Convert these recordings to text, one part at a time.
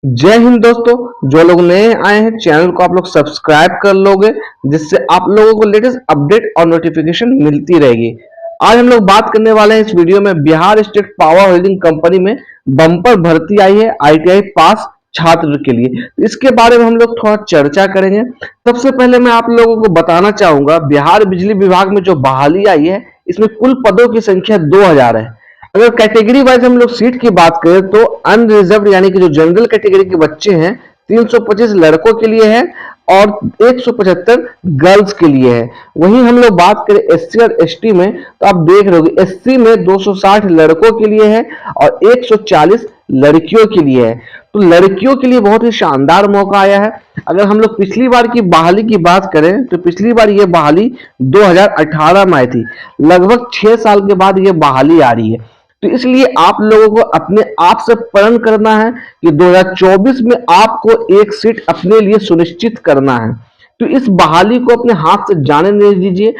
जय हिंद दोस्तों। जो लोग नए आए हैं चैनल को आप लोग सब्सक्राइब कर लोगे, जिससे आप लोगों को लेटेस्ट अपडेट और नोटिफिकेशन मिलती रहेगी। आज हम लोग बात करने वाले हैं इस वीडियो में Bihar state power holding company में बम्पर भर्ती आई है आईटीआई पास छात्र के लिए। इसके बारे में हम लोग थोड़ा चर्चा करेंगे। सबसे पहले मैं आप लोगों को बताना चाहूंगा, बिहार बिजली विभाग में जो बहाली आई है इसमें कुल पदों की संख्या 2000 है। अगर कैटेगरी वाइज हम लोग सीट की बात करें तो अनरिजर्व यानी कि जो जनरल कैटेगरी के बच्चे हैं 325 लड़कों के लिए है और 175 गर्ल्स के लिए है। वहीं हम लोग बात करें एससी और एसटी में तो आप देख रहे होगे एससी में 260 लड़कों के लिए है और 140 लड़कियों के लिए है। तो लड़कियों के लिए बहुत ही शानदार मौका आया है। अगर हम लोग पिछली बार की बहाली की बात करें तो पिछली बार ये बहाली 2018 में आई थी। लगभग 6 साल के बाद ये बहाली आ रही है। तो इसलिए आप लोगों को अपने आप से प्रण करना है कि 2024 में आपको एक सीट अपने लिए सुनिश्चित करना है। तो इस बहाली को अपने हाथ से जाने नहीं दीजिए,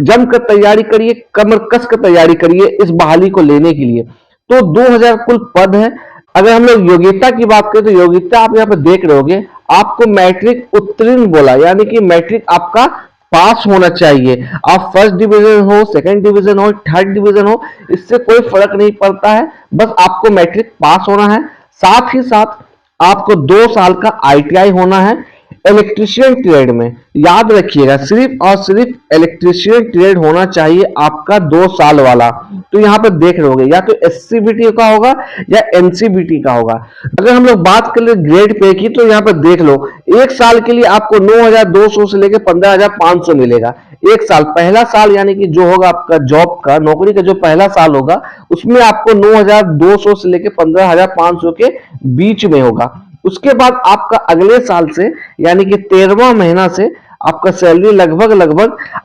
जमकर तैयारी करिए, कमर कस कर तैयारी करिए इस बहाली को लेने के लिए। तो 2000 कुल पद है। अगर हम लोग योग्यता की बात करें तो योग्यता आप यहाँ पे देख रहे होगे, आपको मैट्रिक उत्तीर्ण बोला, यानी कि मैट्रिक आपका पास होना चाहिए। आप फर्स्ट डिवीजन हो, सेकंड डिवीजन हो, थर्ड डिवीजन हो, इससे कोई फर्क नहीं पड़ता है, बस आपको मैट्रिक पास होना है। साथ ही साथ आपको 2 साल का आईटीआई होना है इलेक्ट्रीशियन ट्रेड में। याद रखिएगा, सिर्फ और सिर्फ इलेक्ट्रीशियन ट्रेड होना चाहिए आपका 2 साल वाला। तो यहाँ पे देख रहे होगे या तो एससीबीटी का होगा या एनसीबीटी का होगा। अगर हम लोग बात कर ले ग्रेड पे की तो यहाँ पे देख लो, एक साल के लिए आपको 9200 से लेकर 15500 मिलेगा। एक साल, पहला साल यानी कि जो होगा आपका जॉब का, नौकरी का जो पहला साल होगा उसमें आपको 9200 से लेकर 15500 के बीच में होगा। उसके बाद आपका अगले साल से यानी कि 13वां महीना से आपका सैलरी लगभग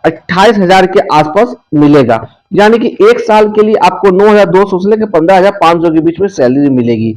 28,000 के आसपास मिलेगा। यानी कि एक साल के लिए आपको 9,200 से लेकर 15,500 के बीच में सैलरी मिलेगी।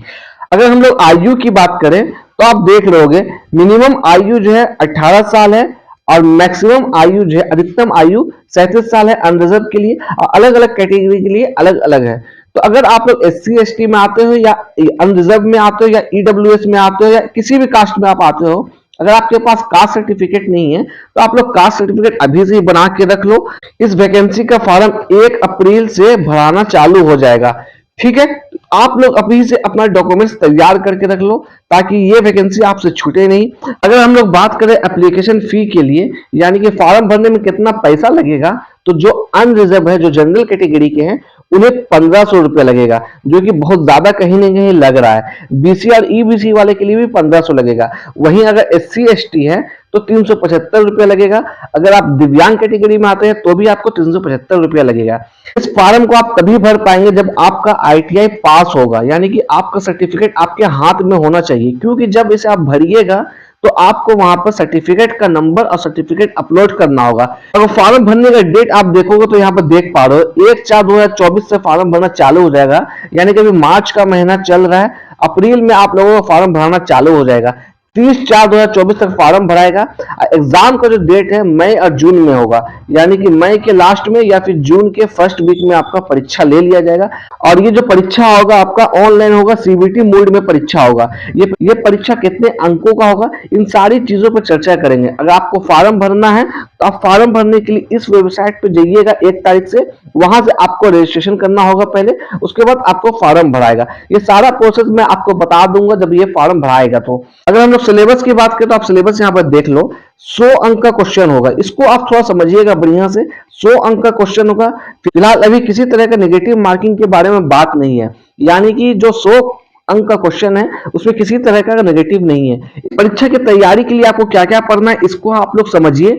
अगर हम लोग आयु की बात करें तो आप देख रहे होगे मिनिमम आयु जो है 18 साल है और मैक्सिमम आयु जो है, अधिकतम आयु 37 साल है अनरिजर्व के लिए, और अलग अलग कैटेगरी के लिए अलग अलग है। तो अगर आप लोग एससी एसटी में आते हो या अनरिजर्व में आते हो या ईडब्ल्यूएस में आते हो या किसी भी कास्ट में आप आते हो, अगर आपके पास कास्ट सर्टिफिकेट नहीं है तो आप लोग कास्ट सर्टिफिकेट अभी से ही बना के रख लो। इस वैकेंसी का फॉर्म 1 अप्रैल से भराना चालू हो जाएगा। ठीक है, आप लोग अभी से अपना डॉक्यूमेंट्स तैयार करके रख लो ताकि ये वैकेंसी आपसे छूटे नहीं। अगर हम लोग बात करें एप्लीकेशन फी के लिए, यानी कि फॉर्म भरने में कितना पैसा लगेगा, तो जो अनरिजर्व है, जो जनरल कैटेगरी के हैं, उन्हें 1500 रुपया लगेगा, जो कि बहुत ज्यादा कहीं ना कहीं लग रहा है। बीसी और ईबीसी वाले के लिए भी 1500 लगेगा। वहीं अगर एससी एसटी है तो 375 रुपया लगेगा। अगर आप दिव्यांग कैटेगरी में आते हैं तो भी आपको 375 रुपया लगेगा। इस फॉर्म को आप तभी भर पाएंगे जब आपका आईटीआई पास होगा, यानी कि आपका सर्टिफिकेट आपके हाथ में होना चाहिए, क्योंकि जब इसे आप भरिएगा तो आपको वहां पर सर्टिफिकेट का नंबर और सर्टिफिकेट अपलोड करना होगा। अगर फॉर्म भरने का डेट आप देखोगे तो यहाँ पर देख पा रहे हो 1/4/2024 से फॉर्म भरना चालू हो जाएगा। यानी कि अभी मार्च का महीना चल रहा है, अप्रैल में आप लोगों का फॉर्म भरना चालू हो जाएगा। 30/4/2024 तक फॉर्म भराएगा। एग्जाम का जो डेट है मई और जून में होगा, यानी कि मई के लास्ट में या फिर जून के फर्स्ट वीक में आपका परीक्षा ले लिया जाएगा। और ये जो परीक्षा होगा आपका ऑनलाइन होगा, सीबीटी मोड में परीक्षा होगा। ये परीक्षा कितने अंकों का होगा, इन सारी चीजों पर चर्चा करेंगे। अगर आपको फॉर्म भरना है तो आप फॉर्म भरने के लिए इस वेबसाइट पर जाइएगा 1 तारीख से, वहां से आपको रजिस्ट्रेशन करना होगा पहले, उसके बाद आपको फॉर्म भराएगा। ये सारा प्रोसेस मैं आपको बता दूंगा जब ये फॉर्म भराएगा। तो अगर हम लोग सिलेबस की बात करें तो आप सिलेबस यहाँ पर देख लो, 100 अंक का क्वेश्चन होगा। इसको आप थोड़ा समझिएगा बढ़िया से, 100 अंक का क्वेश्चन होगा। फिलहाल अभी किसी तरह का नेगेटिव मार्किंग के बारे में बात नहीं है, यानी कि जो 100 अंक का क्वेश्चन है उसमें किसी तरह का नेगेटिव नहीं है। परीक्षा की तैयारी के लिए आपको क्या क्या पढ़ना है इसको आप लोग समझिए।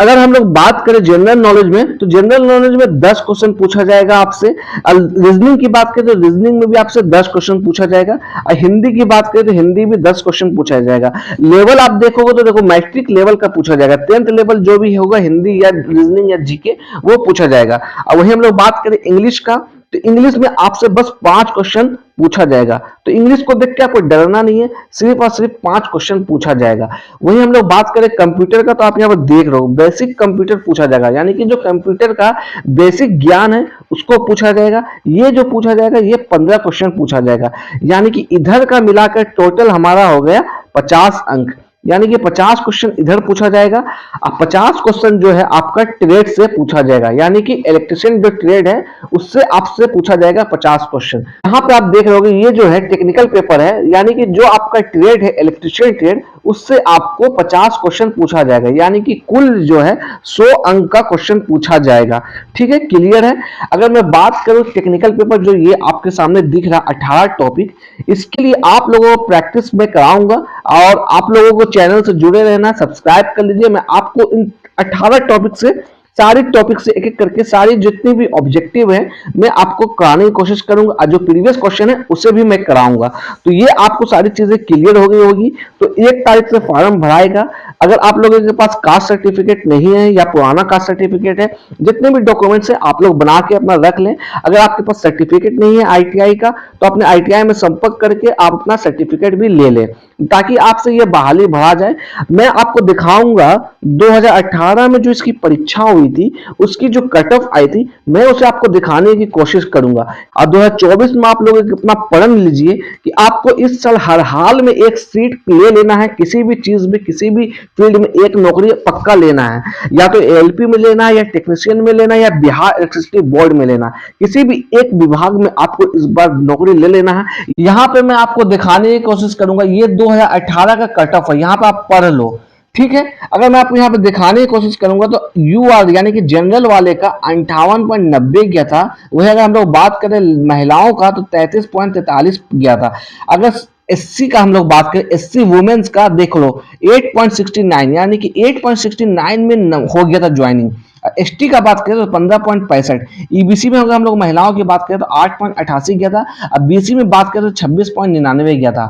अगर हम लोग बात करें जनरल नॉलेज में तो जनरल नॉलेज में 10 क्वेश्चन पूछा जाएगा आपसे। रीजनिंग की बात करें तो रीजनिंग में भी आपसे 10 क्वेश्चन पूछा जाएगा। और हिंदी की बात करें तो हिंदी में 10 क्वेश्चन पूछा जाएगा। लेवल आप देखोगे तो देखो मैट्रिक लेवल का पूछा जाएगा, 10th लेवल जो भी होगा हिंदी या रीजनिंग या जीके वो पूछा जाएगा। और वही हम लोग बात करें इंग्लिश का तो इंग्लिश में आपसे बस 5 क्वेश्चन पूछा जाएगा। तो इंग्लिश को देख के आपको डरना नहीं है, सिर्फ और सिर्फ 5 क्वेश्चन पूछा जाएगा। वही हम लोग बात करें कंप्यूटर का, तो आप यहाँ पर देख रहे हो बेसिक कंप्यूटर पूछा जाएगा, यानी कि जो कंप्यूटर का बेसिक ज्ञान है उसको पूछा जाएगा। ये जो पूछा जाएगा ये 15 क्वेश्चन पूछा जाएगा, यानी कि इधर का मिलाकर टोटल हमारा हो गया 50 अंक, यानी कि 50 क्वेश्चन इधर पूछा जाएगा। अब 50 क्वेश्चन जो है आपका ट्रेड से पूछा जाएगा, यानी कि इलेक्ट्रिशियन जो ट्रेड है उससे आपसे पूछा जाएगा 50 क्वेश्चन। यहाँ पे आप देख रहे होगे ये जो है टेक्निकल पेपर है, यानी कि जो आपका ट्रेड है इलेक्ट्रिशियन ट्रेड, उससे आपको 50 क्वेश्चन पूछा जाएगा, यानी कि कुल जो है 100 अंक का क्वेश्चन पूछा जाएगा। ठीक है, क्लियर है। अगर मैं बात करूं टेक्निकल पेपर जो ये आपके सामने दिख रहा 18 टॉपिक, इसके लिए आप लोगों को प्रैक्टिस में कराऊंगा और आप लोगों को चैनल से जुड़े रहना, सब्सक्राइब कर लीजिए। मैं आपको इन 18 टॉपिक से सारे टॉपिक से एक एक करके सारी जितनी भी ऑब्जेक्टिव है मैं आपको कराने की कोशिश करूंगा, और जो प्रीवियस क्वेश्चन है उसे भी मैं कराऊंगा। तो ये आपको सारी चीजें क्लियर हो गई होगी। तो 1 तारीख से फॉर्म भराएगा। अगर आप लोगों के पास कास्ट सर्टिफिकेट नहीं है या पुराना कास्ट सर्टिफिकेट है, जितने भी डॉक्यूमेंट्स है आप लोग बना के अपना रख लें। अगर आपके पास सर्टिफिकेट नहीं है आईटीआई का, तो अपने आईटीआई में संपर्क करके आप अपना सर्टिफिकेट भी ले लें, ताकि आपसे ये बहाली भरा जाए। मैं आपको दिखाऊंगा 2018 में जो इसकी परीक्षा हुई थी उसकी जो कट ऑफ आई थी, मैं उसे आपको दिखाने की कोशिश करूंगा। और 2024 में आप लोग अपना पढ़ लीजिए कि आपको इस साल हर हाल में एक सीट ले लेना है, किसी भी चीज में किसी भी फील्ड में एक नौकरी पक्का लेना है, या तो एएलपी में लेना है, या टेक्नीशियन में लेना है, या बिहार इलेक्ट्रिसिटी बोर्ड में लेना है। किसी भी एक विभाग में आपको इस बार नौकरी ले लेना है। यहाँ पे मैं आपको दिखाने की कोशिश करूंगा, ये 2018 का कट ऑफ है, यहाँ पे आप पढ़ लो। ठीक है, अगर मैं आपको यहाँ पे दिखाने की कोशिश करूंगा तो यूआर यानी कि जनरल वाले का 58.90 गया था। वही अगर हम लोग बात करें महिलाओं का तो 33.43 गया था। अगर एससी का हम लोग बात करें, एससी वुमेन्स का देख लो 8.69, यानी कि 8.69 में हो गया था ज्वाइनिंग। एसटी का बात करें तो 15.65। ईबीसी में अगर हम लोग महिलाओं की बात करें तो 8.88 गया था। अब बीसी में बात करें तो 26.99 गया था।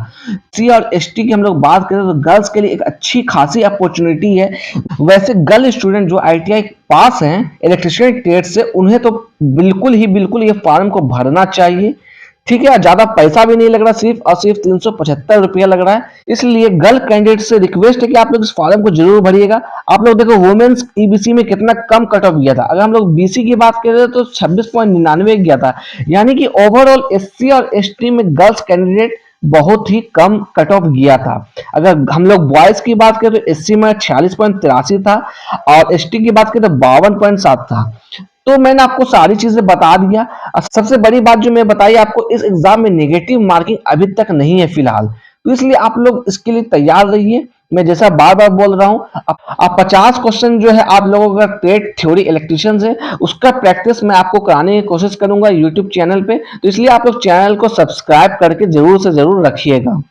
सी और एसटी की हम लोग बात करें तो गर्ल्स के लिए एक अच्छी खासी अपॉर्चुनिटी है। वैसे गर्ल स्टूडेंट जो आईटीआई पास हैं इलेक्ट्रिशियन ट्रेड से, उन्हें तो बिल्कुल ये फॉर्म को भरना चाहिए। ठीक है, ज्यादा पैसा भी नहीं लग रहा, सिर्फ और सिर्फ 375 रुपया लग रहा है। इसलिए गर्ल कैंडिडेट से रिक्वेस्ट है कि आप लोग इस फॉर्म को जरूर भरिएगा। आप लोग देखो वुमेन्स ईबीसी में कितना कम कट ऑफ गया था। अगर हम लोग बीसी की बात करें तो 26.99 गया था, यानी कि ओवरऑल एससी और एसटी में गर्ल्स कैंडिडेट बहुत ही कम कट ऑफ गया था। अगर हम लोग बॉयज की बात करें तो एससी में 46.83 था और एसटी की बात करें तो 52.7 था। तो मैंने आपको सारी चीजें बता दिया। सबसे बड़ी बात जो मैं बताई आपको, इस एग्जाम में नेगेटिव मार्किंग अभी तक नहीं है फिलहाल, तो इसलिए आप लोग इसके लिए तैयार रहिए। मैं जैसा बार बार बोल रहा हूं, आप 50 क्वेश्चन जो है आप लोगों का ट्रेड थ्योरी इलेक्ट्रिशियन है उसका प्रैक्टिस मैं आपको कराने की कोशिश करूंगा यूट्यूब चैनल पे। तो इसलिए आप लोग चैनल को सब्सक्राइब करके जरूर से जरूर रखिएगा।